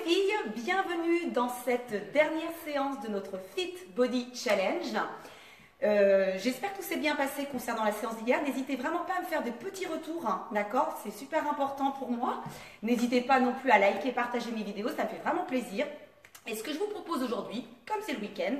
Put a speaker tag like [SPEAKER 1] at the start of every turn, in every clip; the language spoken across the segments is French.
[SPEAKER 1] filles, bienvenue dans cette dernière séance de notre Fit Body Challenge. J'espère que tout s'est bien passé concernant la séance d'hier. N'hésitez vraiment pas à me faire des petits retours, hein, d'accord? C'est super important pour moi. N'hésitez pas non plus à liker et partager mes vidéos, ça me fait vraiment plaisir. Et ce que je vous propose aujourd'hui, comme c'est le week-end,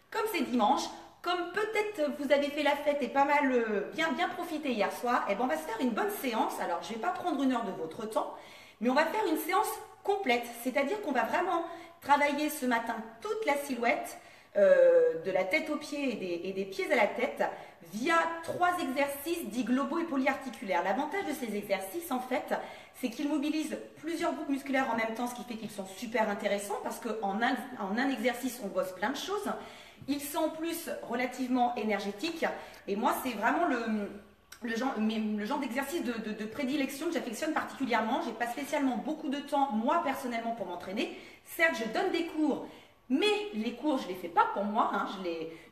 [SPEAKER 1] comme c'est dimanche, comme peut-être vous avez fait la fête et pas mal bien profité hier soir, et ben on va se faire une bonne séance. Alors je ne vais pas prendre une heure de votre temps, mais on va faire une séance complète, c'est-à-dire qu'on va vraiment travailler ce matin toute la silhouette, de la tête aux pieds et des pieds à la tête, via 3 exercices dits globaux et polyarticulaires. L'avantage de ces exercices, en fait, c'est qu'ils mobilisent plusieurs groupes musculaires en même temps, ce qui fait qu'ils sont super intéressants, parce qu'en un exercice, on bosse plein de choses. Ils sont en plus relativement énergétiques, et moi, c'est vraiment le genre d'exercice de prédilection que j'affectionne particulièrement. J'ai pas spécialement beaucoup de temps, moi personnellement, pour m'entraîner. Certes, je donne des cours, mais les cours, je les fais pas pour moi, hein,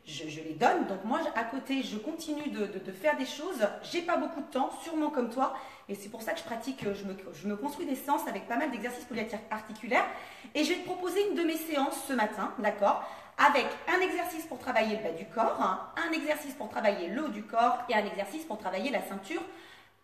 [SPEAKER 1] je les donne. Donc moi, à côté, je continue de faire des choses. J'ai pas beaucoup de temps, sûrement comme toi, et c'est pour ça que je pratique, je me construis des séances avec pas mal d'exercices polyarticulaires. Et je vais te proposer une de mes séances ce matin, d'accord, avec un exercice pour travailler le bas du corps, hein, un exercice pour travailler le haut du corps et un exercice pour travailler la ceinture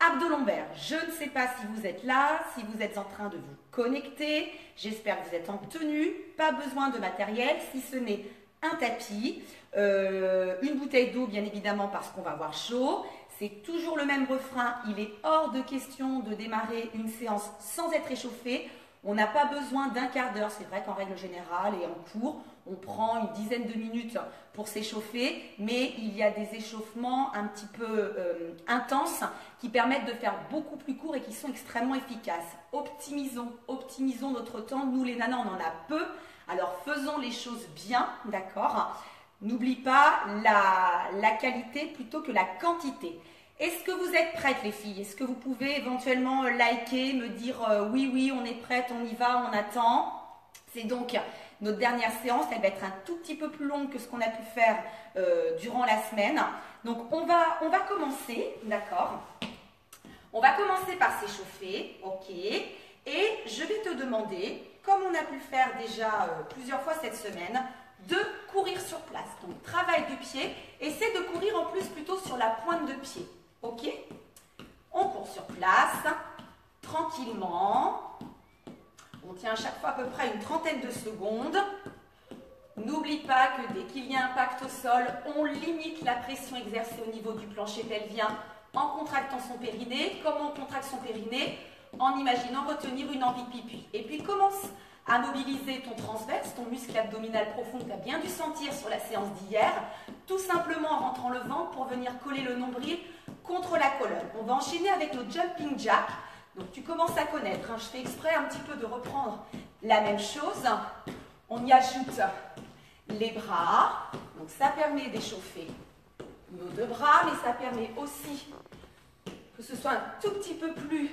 [SPEAKER 1] abdo-lombaire. Je ne sais pas si vous êtes là, si vous êtes en train de vous connecter. J'espère que vous êtes en tenue. Pas besoin de matériel, si ce n'est un tapis, une bouteille d'eau bien évidemment parce qu'on va avoir chaud. C'est toujours le même refrain. Il est hors de question de démarrer une séance sans être échauffé. On n'a pas besoin d'un quart d'heure. C'est vrai qu'en règle générale et en cours, on prend une dizaine de minutes pour s'échauffer, mais il y a des échauffements un petit peu intenses qui permettent de faire beaucoup plus court et qui sont extrêmement efficaces. Optimisons notre temps. Nous, les nanas, on en a peu, alors faisons les choses bien, d'accord? N'oublie pas la qualité plutôt que la quantité. Est-ce que vous êtes prêtes, les filles? Est-ce que vous pouvez éventuellement liker, me dire oui, on est prête, on y va, on attend? C'est donc notre dernière séance, elle va être un tout petit peu plus longue que ce qu'on a pu faire durant la semaine. Donc on va commencer, d'accord? On va commencer par s'échauffer, ok? Et je vais te demander, comme on a pu faire déjà plusieurs fois cette semaine, de courir sur place. Donc travail du pied, essaie de courir en plus plutôt sur la pointe de pied, ok? On court sur place, tranquillement. On tient à chaque fois à peu près une trentaine de secondes. N'oublie pas que dès qu'il y a impact au sol, on limite la pression exercée au niveau du plancher pelvien en contractant son périnée. Comment on contracte son périnée? En imaginant retenir une envie de pipi. Et puis commence à mobiliser ton transverse, ton muscle abdominal profond que tu as bien dû sentir sur la séance d'hier, tout simplement en rentrant le ventre pour venir coller le nombril contre la colonne. On va enchaîner avec le jumping jack. Donc tu commences à connaître, hein. Je fais exprès un petit peu de reprendre la même chose. On y ajoute les bras, donc ça permet d'échauffer nos 2 bras, mais ça permet aussi que ce soit un tout petit peu plus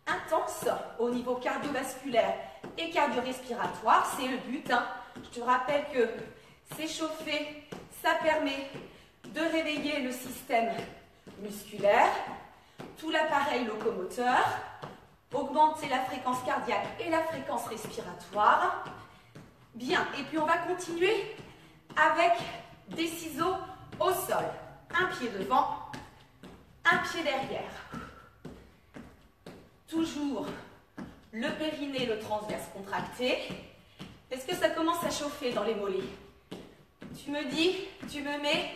[SPEAKER 1] intense au niveau cardiovasculaire et cardio-respiratoire. C'est le but, hein. Je te rappelle que s'échauffer, ça permet de réveiller le système musculaire, tout l'appareil locomoteur, augmenter la fréquence cardiaque et la fréquence respiratoire. Bien, et puis on va continuer avec des ciseaux au sol. Un pied devant, un pied derrière. Toujours le périnée, le transverse contracté. Est-ce que ça commence à chauffer dans les mollets? Tu me dis, tu me mets.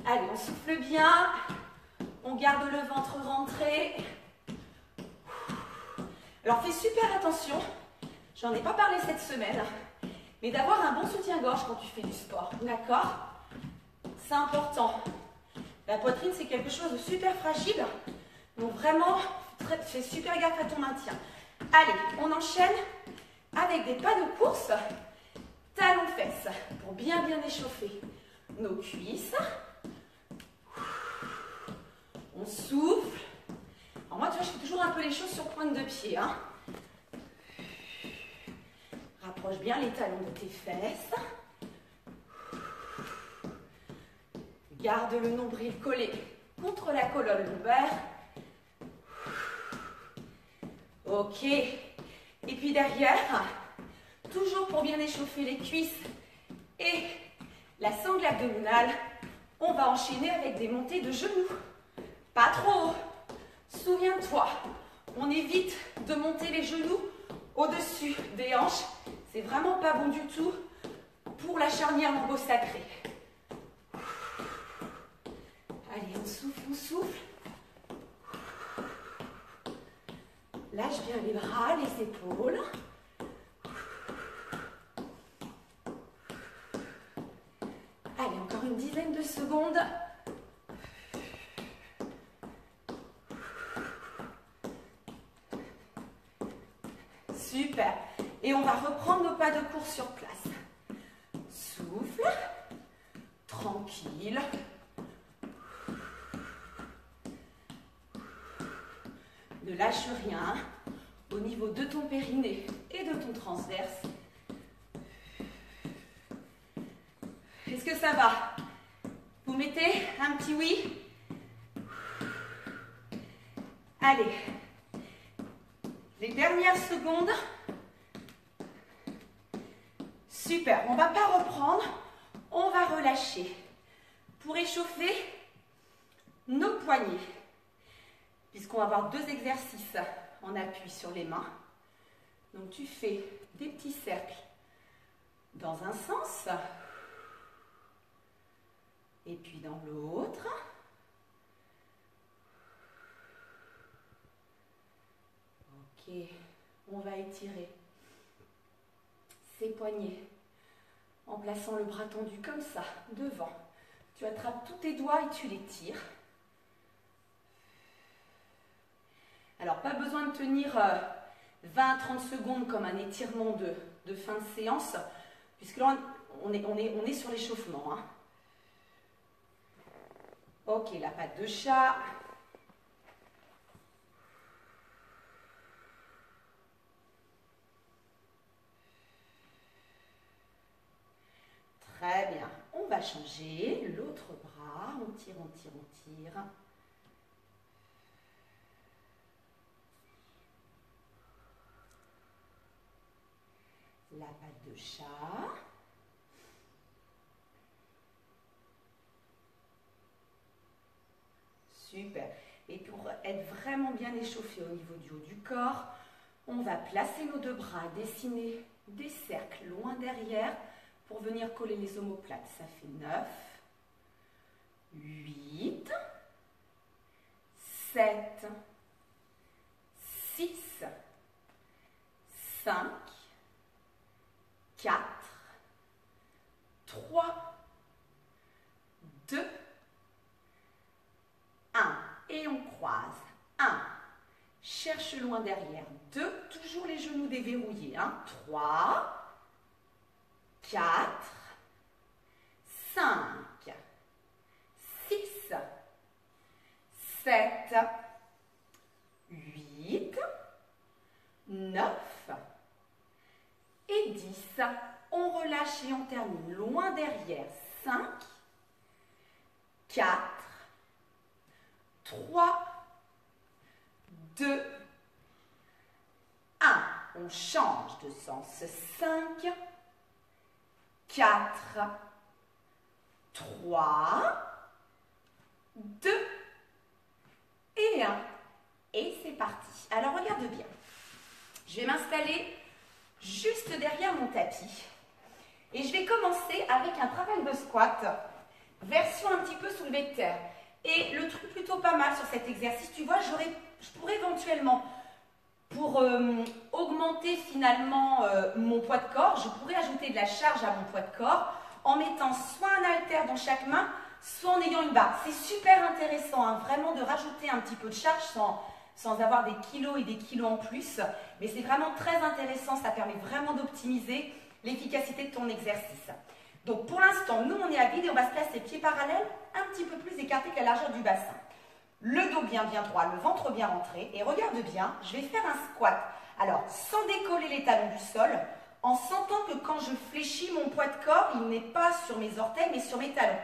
[SPEAKER 1] Allez, on souffle bien. On garde le ventre rentré. Alors fais super attention, j'en ai pas parlé cette semaine, mais d'avoir un bon soutien-gorge quand tu fais du sport, d'accord? C'est important. La poitrine, c'est quelque chose de super fragile, donc vraiment, fais super gaffe à ton maintien. Allez, on enchaîne avec des pas de course, talons-fesses, pour bien échauffer nos cuisses. On souffle. Alors moi, tu vois, je fais toujours un peu les choses sur pointe de pied, hein. Rapproche bien les talons de tes fesses. Garde le nombril collé contre la colonne lombaire. Ok. Et puis derrière, toujours pour bien échauffer les cuisses et la sangle abdominale, on va enchaîner avec des montées de genoux. Pas trop haut. Souviens-toi, on évite de monter les genoux au-dessus des hanches. C'est vraiment pas bon du tout pour la charnière lombo-sacrée. Allez, on souffle, on souffle. Lâche bien les bras, les épaules. Allez, encore une dizaine de secondes. Super. Et on va reprendre nos pas de course sur place. Souffle. Tranquille. Ne lâche rien au niveau de ton périnée et de ton transverse. Est-ce que ça va? Vous mettez un petit oui? Allez. Les dernières secondes. Super. On ne va pas reprendre. On va relâcher. Pour échauffer nos poignets. Puisqu'on va avoir 2 exercices en appui sur les mains. Donc tu fais des petits cercles dans un sens. Et puis dans l'autre. Ok, on va étirer ses poignets en plaçant le bras tendu comme ça, devant. Tu attrapes tous tes doigts et tu les tires. Alors, pas besoin de tenir 20-30 secondes comme un étirement de fin de séance, puisque là, on est sur l'échauffement. Hein. Ok, la patte de chat. Très bien. On va changer l'autre bras. On tire, on tire, on tire. La patte de chat. Super. Et pour être vraiment bien échauffé au niveau du haut du corps, on va placer nos 2 bras, dessiner des cercles loin derrière pour venir coller les omoplates. Ça fait 9, 8, 7, 6, 5, 4, 3, 2, 1. Et on croise. 1. Cherche loin derrière. 2. Toujours les genoux déverrouillés. 3, 4, 5, 6, 7, 8, 9 et 10. On relâche et on termine loin derrière. 5, 4, 3, 2, 1. On change de sens. 5, 4, 3, 2 et 1. Et c'est parti. Alors regarde bien. Je vais m'installer juste derrière mon tapis. Et je vais commencer avec un travail de squat, version un petit peu soulevée de terre. Et le truc plutôt pas mal sur cet exercice, tu vois, je pourrais éventuellement, pour augmenter finalement mon poids de corps, je pourrais ajouter de la charge à mon poids de corps en mettant soit un haltère dans chaque main, soit en ayant une barre. C'est super intéressant, hein, vraiment de rajouter un petit peu de charge sans avoir des kilos et des kilos en plus. Mais c'est vraiment très intéressant, ça permet vraiment d'optimiser l'efficacité de ton exercice. Donc pour l'instant, nous on est à vide et on va se placer pieds parallèles, un petit peu plus écartés que la largeur du bassin. Le dos bien droit, le ventre bien rentré. Et regarde bien, je vais faire un squat. Alors, sans décoller les talons du sol, en sentant que quand je fléchis mon poids de corps, il n'est pas sur mes orteils, mais sur mes talons.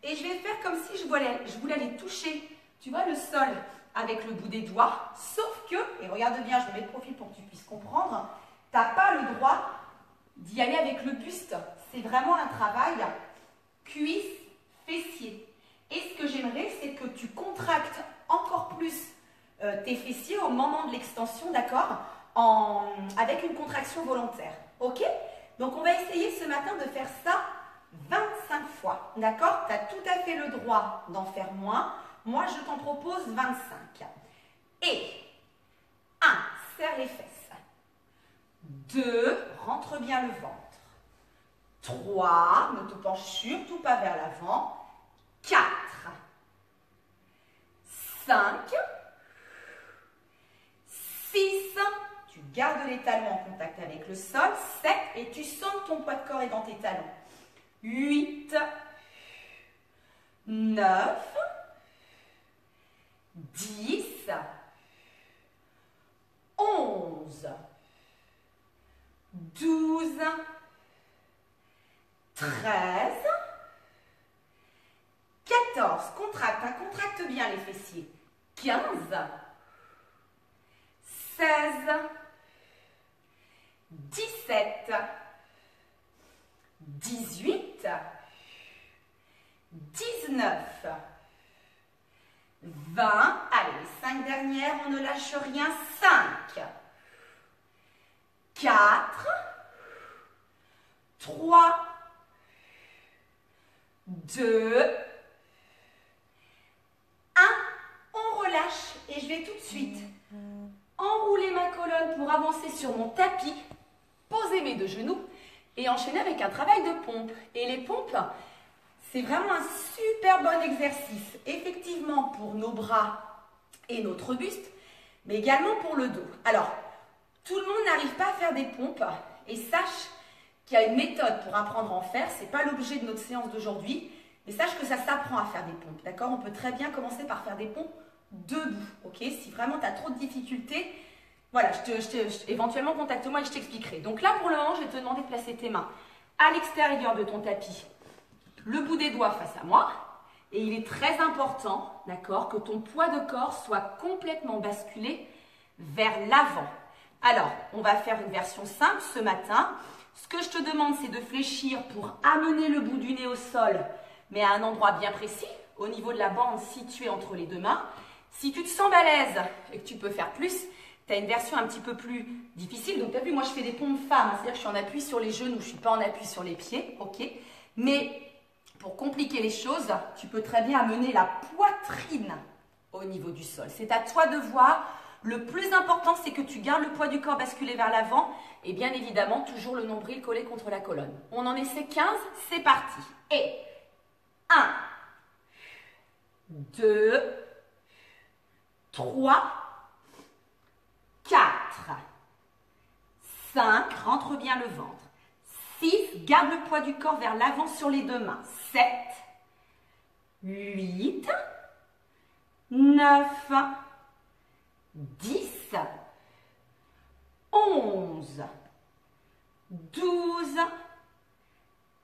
[SPEAKER 1] Et je vais faire comme si je voulais aller toucher, tu vois, le sol avec le bout des doigts. Sauf que, et regarde bien, je me mets de profil pour que tu puisses comprendre, tu n'as pas le droit d'y aller avec le buste. C'est vraiment un travail cuisse, fessier. Et ce que j'aimerais, c'est que tu contractes encore plus tes fessiers au moment de l'extension, d'accord, avec une contraction volontaire. Ok? Donc, on va essayer ce matin de faire ça 25 fois. D'accord? Tu as tout à fait le droit d'en faire moins. Moi, je t'en propose 25. Et 1, serre les fesses. 2, rentre bien le ventre. 3, ne te penche surtout pas vers l'avant. 4, 5, 6, tu gardes les talons en contact avec le sol. 7, et tu sens que ton poids de corps est dans tes talons. 8, 9, 10, 11, 12, 13, 14, contracte, hein, contracte bien les fessiers. 15, 16, 17, 18, 19, 20, allez, les 5 dernières, on ne lâche rien, 5, 4, 3, 2, 1, on relâche et je vais tout de suite enrouler ma colonne pour avancer sur mon tapis, poser mes 2 genoux et enchaîner avec un travail de pompe. Et les pompes, c'est vraiment un super bon exercice, effectivement pour nos bras et notre buste, mais également pour le dos. Alors, tout le monde n'arrive pas à faire des pompes et sache qu'il y a une méthode pour apprendre à en faire. Ce n'est pas l'objet de notre séance d'aujourd'hui, mais sache que ça s'apprend à faire des pompes, d'accord? On peut très bien commencer par faire des pompes debout, ok? Si vraiment tu as trop de difficultés, voilà, éventuellement contacte-moi et je t'expliquerai. Donc là, pour le moment, je vais te demander de placer tes mains à l'extérieur de ton tapis, le bout des doigts face à moi. Et il est très important, d'accord, que ton poids de corps soit complètement basculé vers l'avant. Alors, on va faire une version simple ce matin. Ce que je te demande, c'est de fléchir pour amener le bout du nez au sol, mais à un endroit bien précis, au niveau de la bande située entre les 2 mains. Si tu te sens balèze et que tu peux faire plus, tu as une version un petit peu plus difficile. Donc, tu as vu, moi, je fais des pompes femmes, c'est-à-dire que je suis en appui sur les genoux, je ne suis pas en appui sur les pieds, ok? Mais pour compliquer les choses, tu peux très bien amener la poitrine au niveau du sol. C'est à toi de voir. Le plus important, c'est que tu gardes le poids du corps basculé vers l'avant et bien évidemment, toujours le nombril collé contre la colonne. On en essaie 15, c'est parti. Et 1, 2, 3, 4, 5, rentre bien le ventre. 6, garde le poids du corps vers l'avant sur les 2 mains. 7, 8, 9, 10, 11, 12,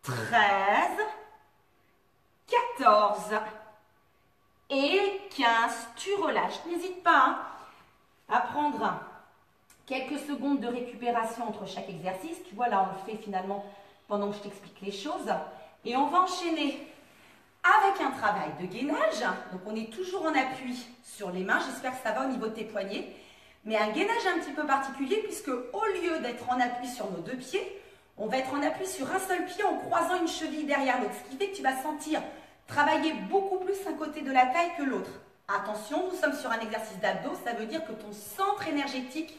[SPEAKER 1] 13, 14 et 15. Tu relâches. N'hésite pas hein, à prendre quelques secondes de récupération entre chaque exercice. Tu vois, là, on le fait finalement pendant que je t'explique les choses. Et on va enchaîner avec un travail de gainage. Donc, on est toujours en appui sur les mains. J'espère que ça va au niveau de tes poignets. Mais un gainage un petit peu particulier puisque au lieu d'être en appui sur nos 2 pieds, on va être en appui sur un seul pied en croisant une cheville derrière l'autre. Ce qui fait que tu vas sentir travailler beaucoup plus un côté de la taille que l'autre. Attention, nous sommes sur un exercice d'abdos. Ça veut dire que ton centre énergétique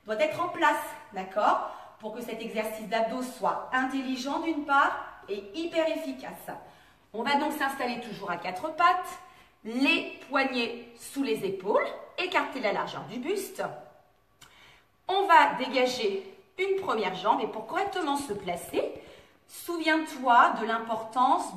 [SPEAKER 1] doit être en place, d'accord? Pour que cet exercice d'abdos soit intelligent d'une part et hyper efficace. On va donc s'installer toujours à 4 pattes, les poignets sous les épaules, écarter la largeur du buste. On va dégager une première jambe et pour correctement se placer, souviens-toi de l'importance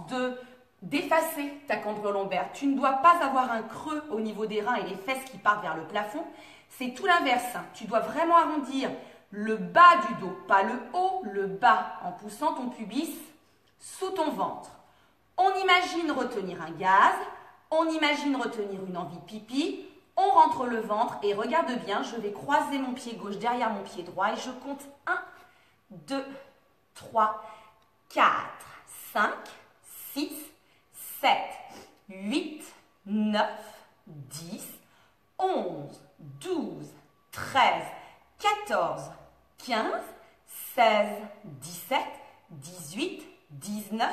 [SPEAKER 1] d'effacer ta cambre lombaire. Tu ne dois pas avoir un creux au niveau des reins et les fesses qui partent vers le plafond. C'est tout l'inverse. Tu dois vraiment arrondir le bas du dos, pas le haut, le bas, en poussant ton pubis sous ton ventre. On imagine retenir un gaz, on imagine retenir une envie de pipi, on rentre le ventre et regarde bien, je vais croiser mon pied gauche derrière mon pied droit et je compte 1, 2, 3, 4, 5, 6, 7, 8, 9, 10, 11, 12, 13, 14, 15, 16, 17, 18, 19,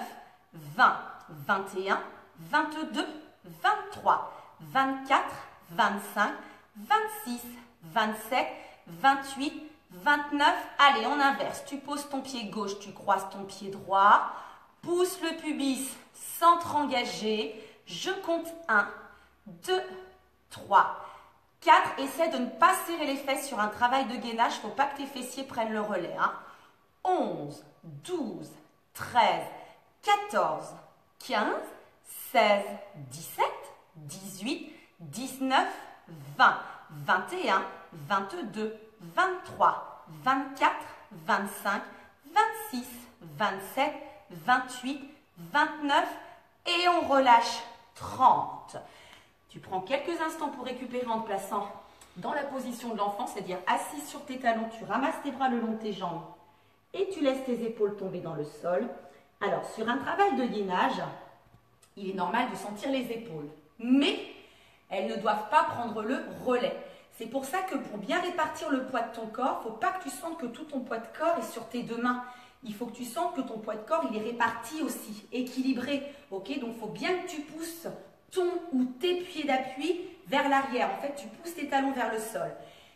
[SPEAKER 1] 20, 21, 22, 23, 24, 25, 26, 27, 28, 29. Allez, on inverse. Tu poses ton pied gauche, tu croises ton pied droit. Pousse le pubis, centre engagé. Je compte 1, 2, 3, 4. Essaie de ne pas serrer les fesses sur un travail de gainage. Il ne faut pas que tes fessiers prennent le relais. 11, 12, 13, 14, 15, 16, 17, 18, 19, 20, 21, 22, 23, 24, 25, 26, 27, 28, 29 et on relâche 30. Tu prends quelques instants pour récupérer en te plaçant dans la position de l'enfant, c'est-à-dire assis sur tes talons, tu ramasses tes bras le long de tes jambes et tu laisses tes épaules tomber dans le sol. Alors, sur un travail de gainage, il est normal de sentir les épaules, mais elles ne doivent pas prendre le relais. C'est pour ça que pour bien répartir le poids de ton corps, il ne faut pas que tu sentes que tout ton poids de corps est sur tes deux mains. Il faut que tu sentes que ton poids de corps, il est réparti aussi, équilibré. Ok, donc il faut bien que tu pousses ton ou tes pieds d'appui vers l'arrière. En fait, tu pousses tes talons vers le sol.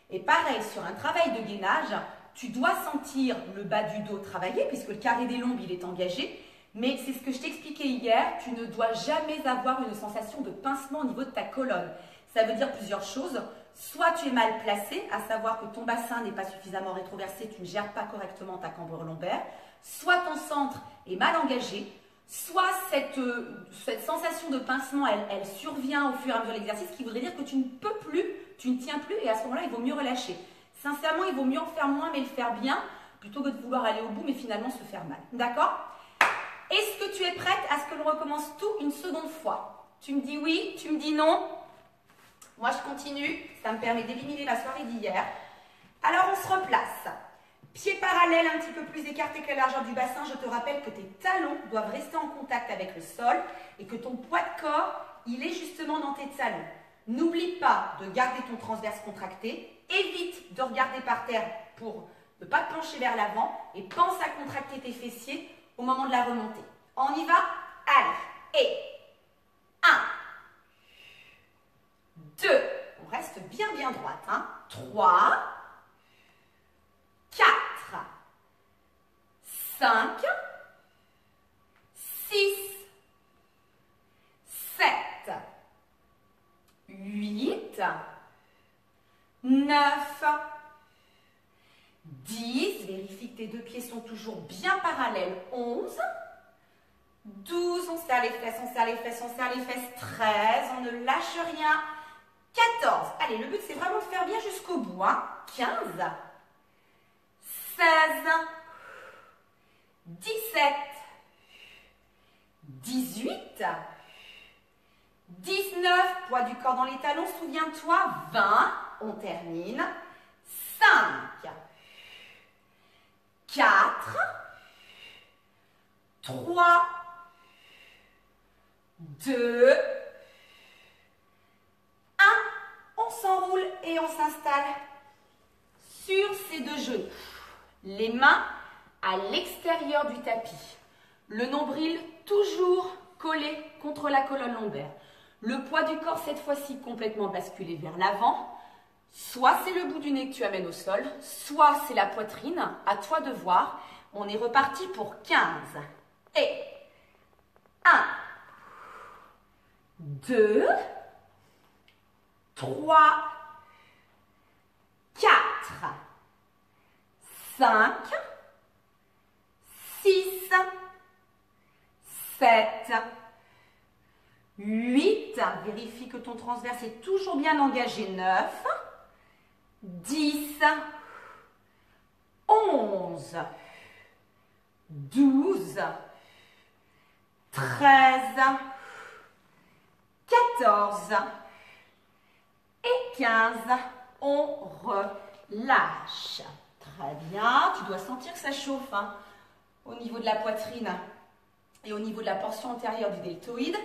[SPEAKER 1] Et pareil, sur un travail de gainage, tu dois sentir le bas du dos travailler, puisque le carré des lombes, il est engagé. Mais c'est ce que je t'expliquais hier, tu ne dois jamais avoir une sensation de pincement au niveau de ta colonne. Ça veut dire plusieurs choses. Soit tu es mal placé, à savoir que ton bassin n'est pas suffisamment rétroversé, tu ne gères pas correctement ta cambrure lombaire. Soit ton centre est mal engagé. Soit cette sensation de pincement, elle survient au fur et à mesure de l'exercice, ce qui voudrait dire que tu ne peux plus, tu ne tiens plus et à ce moment-là, il vaut mieux relâcher. Sincèrement, il vaut mieux en faire moins mais le faire bien plutôt que de vouloir aller au bout mais finalement se faire mal. D'accord ? Est-ce que tu es prête à ce que l'on recommence tout une seconde fois? Tu me dis oui, tu me dis non. Moi, je continue. Ça me permet d'éliminer la soirée d'hier. Alors, on se replace. Pieds parallèles un petit peu plus écartés que la largeur du bassin. Je te rappelle que tes talons doivent rester en contact avec le sol et que ton poids de corps, il est justement dans tes talons. N'oublie pas de garder ton transverse contracté. Évite de regarder par terre pour ne pas te pencher vers l'avant et pense à contracter tes fessiers au moment de la remontée. On y va? Allez. Et 1, 2, on reste bien droite. 3, 4, 5, 6, 7, 8, 9, 10, vérifie que tes deux pieds sont toujours bien parallèles, 11, 12, on serre les fesses, on serre les fesses, on serre les fesses, 13, on ne lâche rien, 14, allez, le but c'est vraiment de faire bien jusqu'au bout, 15, 16, 17, 18, 19, poids du corps dans les talons, souviens-toi, 20, on termine, 5, 4, 3, 2, 1, on s'enroule et on s'installe sur ses deux genoux. Les mains à l'extérieur du tapis. Le nombril toujours collé contre la colonne lombaire. Le poids du corps cette fois-ci complètement basculé vers l'avant. Soit c'est le bout du nez que tu amènes au sol, soit c'est la poitrine. À toi de voir. On est reparti pour 15. Et 1, 2, 3, 4, 5, 6, 7, 8, vérifie que ton transverse est toujours bien engagé, 9, 10, 11, 12, 13, 14 et 15. On relâche. Très bien, tu dois sentir que ça chauffe. au niveau de la poitrine et au niveau de la portion antérieure du deltoïde.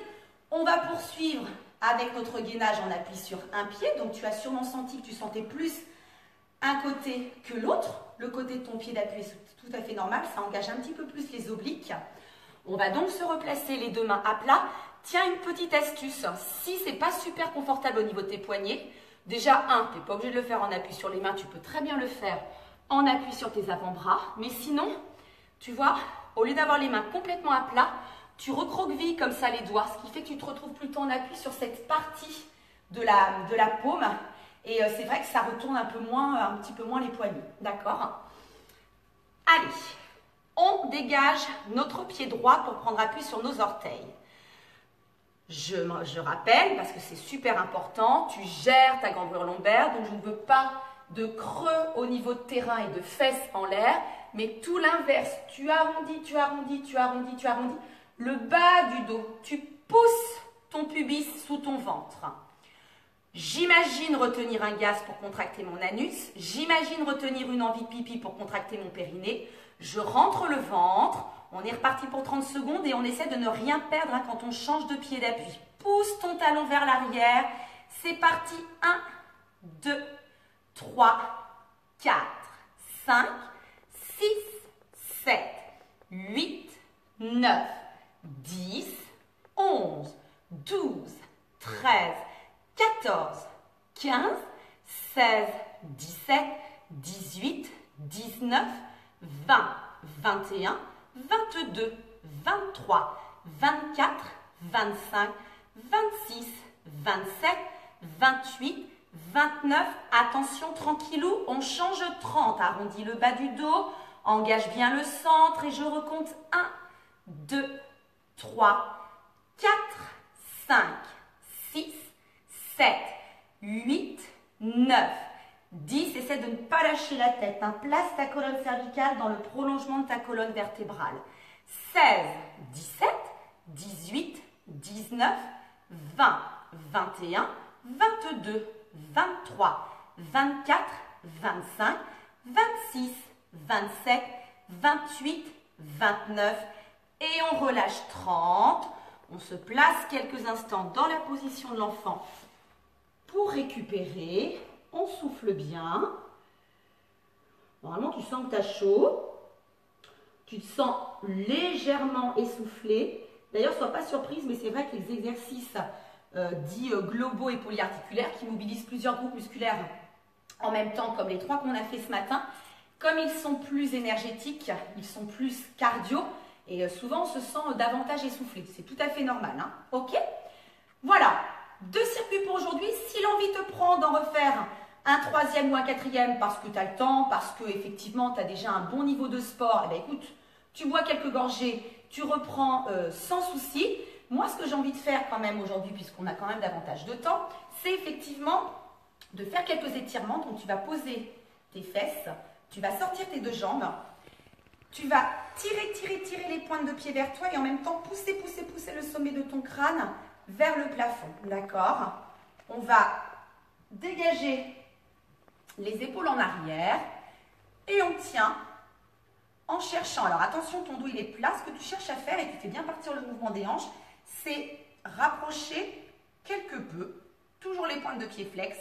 [SPEAKER 1] On va poursuivre avec notre gainage en appui sur un pied. Donc tu as sûrement senti que tu sentais plus un côté que l'autre. Le côté de ton pied d'appui est tout à fait normal, ça engage un petit peu plus les obliques. On va donc se replacer les deux mains à plat. Tiens, une petite astuce, si ce n'est pas super confortable au niveau de tes poignets, déjà, tu n'es pas obligé de le faire en appui sur les mains, tu peux très bien le faire en appui sur tes avant-bras. Mais sinon, tu vois, au lieu d'avoir les mains complètement à plat, tu recroquevilles comme ça les doigts, ce qui fait que tu te retrouves plutôt en appui sur cette partie de la paume. Et c'est vrai que ça retourne un petit peu moins les poignets, d'accord? Allez, on dégage notre pied droit pour prendre appui sur nos orteils. Je rappelle, parce que c'est super important, tu gères ta gambrure lombaire, donc je ne veux pas de creux au niveau de terrain et de fesses en l'air, mais tout l'inverse. Tu arrondis, tu arrondis, tu arrondis, tu arrondis le bas du dos. Tu pousses ton pubis sous ton ventre. J'imagine retenir un gaz pour contracter mon anus. J'imagine retenir une envie de pipi pour contracter mon périnée. Je rentre le ventre. On est reparti pour 30 secondes et on essaie de ne rien perdre quand on change de pied d'appui. Pousse ton talon vers l'arrière. C'est parti. 1, 2, 3, 4, 5, 6, 7, 8, 9, 10, 11, 12, 13, 14, 15, 16, 17, 18, 19, 20, 21, 22, 23, 24, 25, 26, 27, 28, 29. Attention, tranquillou, on change 30. Arrondis le bas du dos, engage bien le centre et je recompte 1, 2, 3, 4, 5, 6, 7, 8, 9, 10. Essaie de ne pas lâcher la tête. Place ta colonne cervicale dans le prolongement de ta colonne vertébrale. 16, 17, 18, 19, 20, 21, 22, 23, 24, 25, 26, 27, 28, 29 et on relâche 30. On se place quelques instants dans la position de l'enfant pour récupérer. On souffle bien. Normalement, tu sens que tu as chaud. Tu te sens légèrement essoufflé. D'ailleurs, sois pas surprise, mais c'est vrai que les exercices dits globaux et polyarticulaires qui mobilisent plusieurs groupes musculaires en même temps, comme les 3 qu'on a fait ce matin, comme ils sont plus énergétiques, ils sont plus cardio, et souvent on se sent davantage essoufflé. C'est tout à fait normal, hein. Ok? Voilà, 2 circuits pour aujourd'hui. Si l'envie te prend d'en refaire un 3e ou un 4e parce que tu as le temps, parce que effectivement tu as déjà un bon niveau de sport, eh bien, écoute, tu bois quelques gorgées, tu reprends sans souci. Moi, ce que j'ai envie de faire quand même aujourd'hui, puisqu'on a quand même davantage de temps, c'est effectivement de faire quelques étirements. Donc tu vas poser tes fesses, tu vas sortir tes 2 jambes, tu vas tirer les pointes de pied vers toi et en même temps pousser le sommet de ton crâne vers le plafond. D'accord? On va dégager les épaules en arrière et on tient en cherchant. Alors attention, ton dos il est plat. Ce que tu cherches à faire, et tu fais bien partir le mouvement des hanches, c'est rapprocher quelque peu, toujours les pointes de pied flex,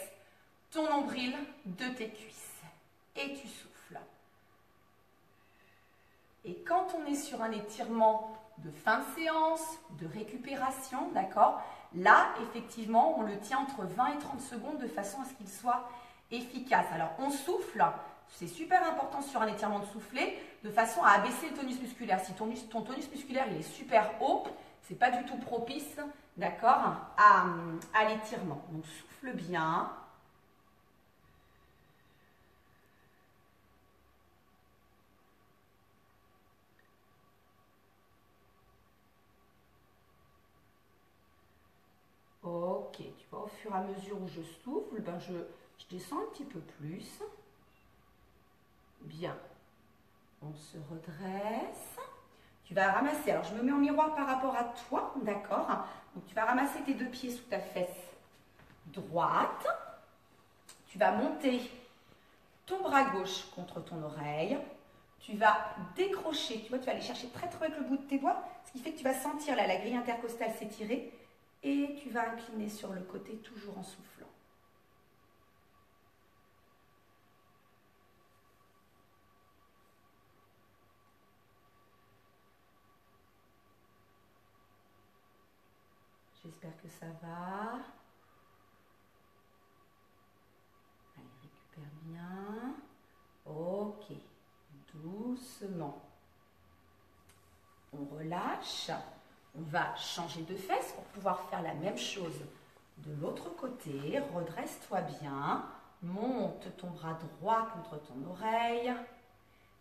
[SPEAKER 1] ton nombril de tes cuisses. Et tu souffles. Et quand on est sur un étirement de fin de séance, de récupération, d'accord, là, effectivement, on le tient entre 20 et 30 secondes de façon à ce qu'il soit efficace. Alors, on souffle, c'est super important sur un étirement de souffler, de façon à abaisser le tonus musculaire. Si ton tonus musculaire il est super haut, c'est pas du tout propice, d'accord, à l'étirement. Donc, souffle bien. Ok, tu vois, au fur et à mesure où je souffle, ben je descends un petit peu plus. Bien. On se redresse. Tu vas ramasser, alors je me mets en miroir par rapport à toi, d'accord? Donc tu vas ramasser tes 2 pieds sous ta fesse droite. Tu vas monter ton bras gauche contre ton oreille. tu vas décrocher, tu vois, tu vas aller chercher très très avec le bout de tes doigts, ce qui fait que tu vas sentir là, la grille intercostale s'étirer et tu vas incliner sur le côté toujours en soufflant. J'espère que ça va. Allez, récupère bien. Ok, doucement. On relâche. On va changer de fesse pour pouvoir faire la même chose de l'autre côté. Redresse-toi bien. Monte ton bras droit contre ton oreille.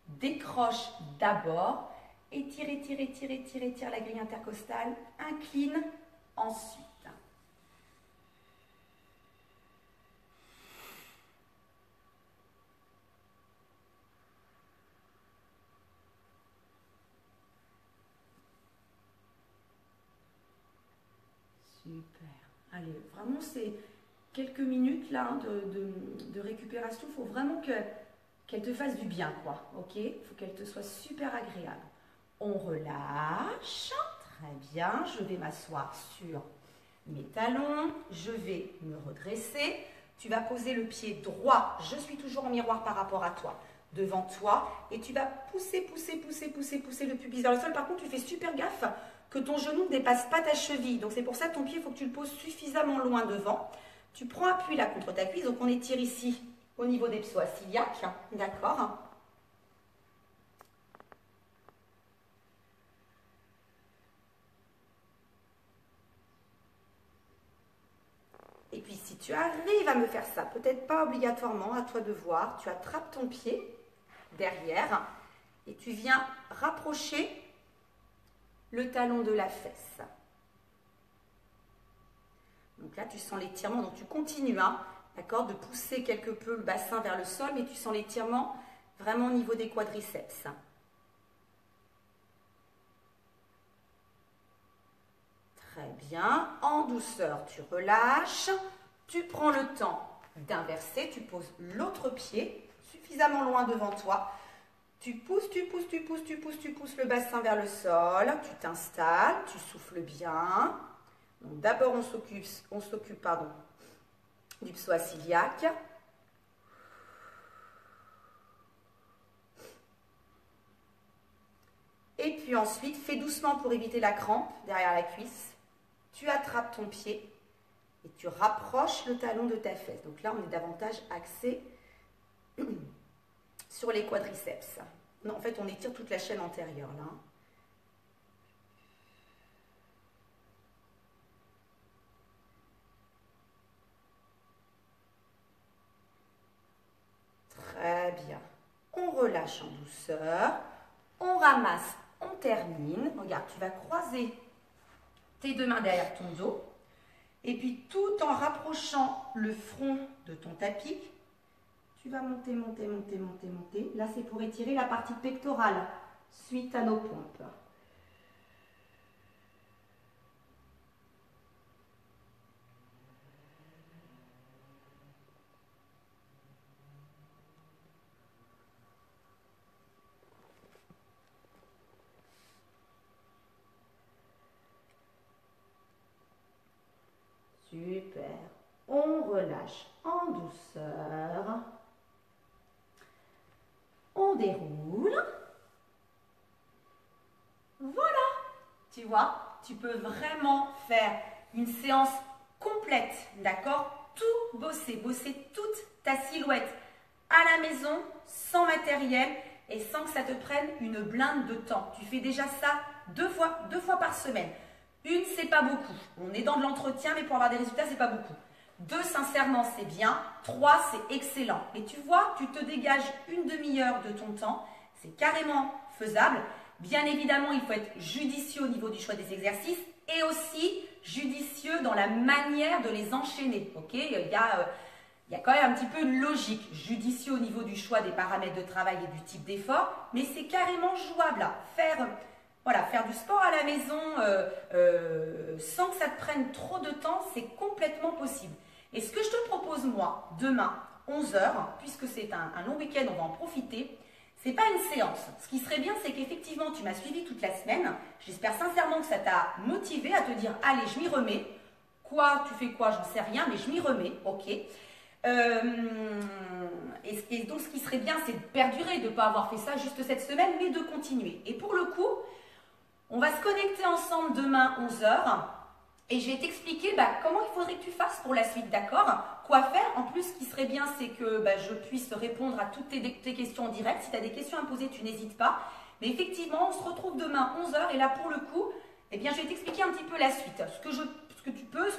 [SPEAKER 1] Décroche d'abord. Étire, étire, étire, étire, étire la grille intercostale. Incline ensuite. Super. Allez, vraiment, c'est quelques minutes là de récupération. Il faut vraiment qu'elle te fasse du bien, quoi. Ok? Il faut qu'elle te soit super agréable. On relâche. Très bien. Je vais m'asseoir sur mes talons. Je vais me redresser. Tu vas poser le pied droit. Je suis toujours en miroir par rapport à toi. Devant toi. Et tu vas pousser, pousser, pousser, pousser, pousser le pubis vers le sol. Par contre, tu fais super gaffe que ton genou ne dépasse pas ta cheville. Donc c'est pour ça que ton pied, il faut que tu le poses suffisamment loin devant. Tu prends appui là contre ta cuisse. Donc on étire ici au niveau des psoas iliaques. D'accord? Et puis si tu arrives à me faire ça, peut-être pas obligatoirement, à toi de voir, tu attrapes ton pied derrière et tu viens rapprocher le talon de la fesse. Donc là, tu sens l'étirement, donc tu continues, hein, d'accord, de pousser quelque peu le bassin vers le sol, mais tu sens l'étirement vraiment au niveau des quadriceps. Très bien, en douceur, tu relâches, tu prends le temps d'inverser, tu poses l'autre pied suffisamment loin devant toi. Tu pousses, tu pousses, tu pousses, tu pousses, tu pousses le bassin vers le sol. Tu t'installes, tu souffles bien. Donc d'abord, on s'occupe du psoas iliaque. Et puis ensuite, fais doucement pour éviter la crampe derrière la cuisse. Tu attrapes ton pied et tu rapproches le talon de ta fesse. Donc là, on est davantage axé sur les quadriceps. Non, en fait, on étire toute la chaîne antérieure là. Très bien. On relâche en douceur. On ramasse, on termine. Regarde, tu vas croiser tes deux mains derrière ton dos. Et puis, tout en rapprochant le front de ton tapis, tu vas monter, monter, monter, monter, monter. Là, c'est pour étirer la partie pectorale suite à nos pompes. Super. On relâche en douceur. On déroule. Voilà. Tu vois, tu peux vraiment faire une séance complète, d'accord? Tout bosser, bosser toute ta silhouette à la maison, sans matériel et sans que ça te prenne une blinde de temps. Tu fais déjà ça deux fois par semaine. Une, c'est pas beaucoup. On est dans de l'entretien, mais pour avoir des résultats, c'est pas beaucoup. 2, sincèrement, c'est bien. 3, c'est excellent. Et tu vois, tu te dégages une demi-heure de ton temps. C'est carrément faisable. Bien évidemment, il faut être judicieux au niveau du choix des exercices et aussi judicieux dans la manière de les enchaîner. Ok, il y a quand même un petit peu une logique. Judicieux au niveau du choix des paramètres de travail et du type d'effort, mais c'est carrément jouable. Faire du sport à la maison sans que ça te prenne trop de temps, c'est complètement possible. Et ce que je te propose, moi, demain, 11 h, puisque c'est un long week-end, on va en profiter, c'est pas une séance. Ce qui serait bien, c'est qu'effectivement, tu m'as suivi toute la semaine. J'espère sincèrement que ça t'a motivé à te dire, allez, je m'y remets. Quoi, tu fais quoi, j'en sais rien, mais je m'y remets, ok. Et donc, ce qui serait bien, c'est de perdurer, de ne pas avoir fait ça juste cette semaine, mais de continuer. Et pour le coup, on va se connecter ensemble demain 11 h. Et je vais t'expliquer comment il faudrait que tu fasses pour la suite, d'accord? Quoi faire? En plus, ce qui serait bien, c'est que je puisse répondre à toutes tes questions en direct. Si tu as des questions à me poser, tu n'hésites pas. Mais effectivement, on se retrouve demain 11 h. Et là, pour le coup, eh bien, je vais t'expliquer un petit peu la suite. Ce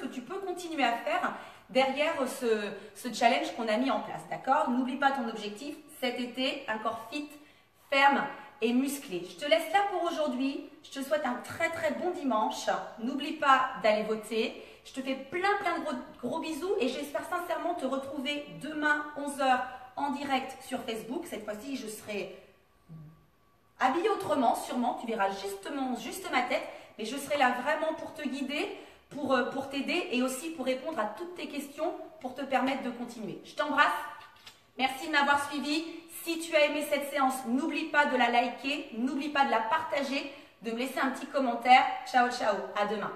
[SPEAKER 1] que tu peux continuer à faire derrière ce challenge qu'on a mis en place, d'accord? N'oublie pas ton objectif cet été, un corps fit, ferme et musclé. Je te laisse là pour aujourd'hui. Je te souhaite un très très bon dimanche. N'oublie pas d'aller voter. Je te fais plein de gros bisous et j'espère sincèrement te retrouver demain 11 h en direct sur Facebook. Cette fois-ci, je serai habillée autrement, sûrement. Tu verras juste ma tête, mais je serai là vraiment pour te guider, pour t'aider et aussi pour répondre à toutes tes questions pour te permettre de continuer. Je t'embrasse. Merci de m'avoir suivi. Si tu as aimé cette séance, n'oublie pas de la liker, n'oublie pas de la partager, de me laisser un petit commentaire. Ciao, ciao, à demain.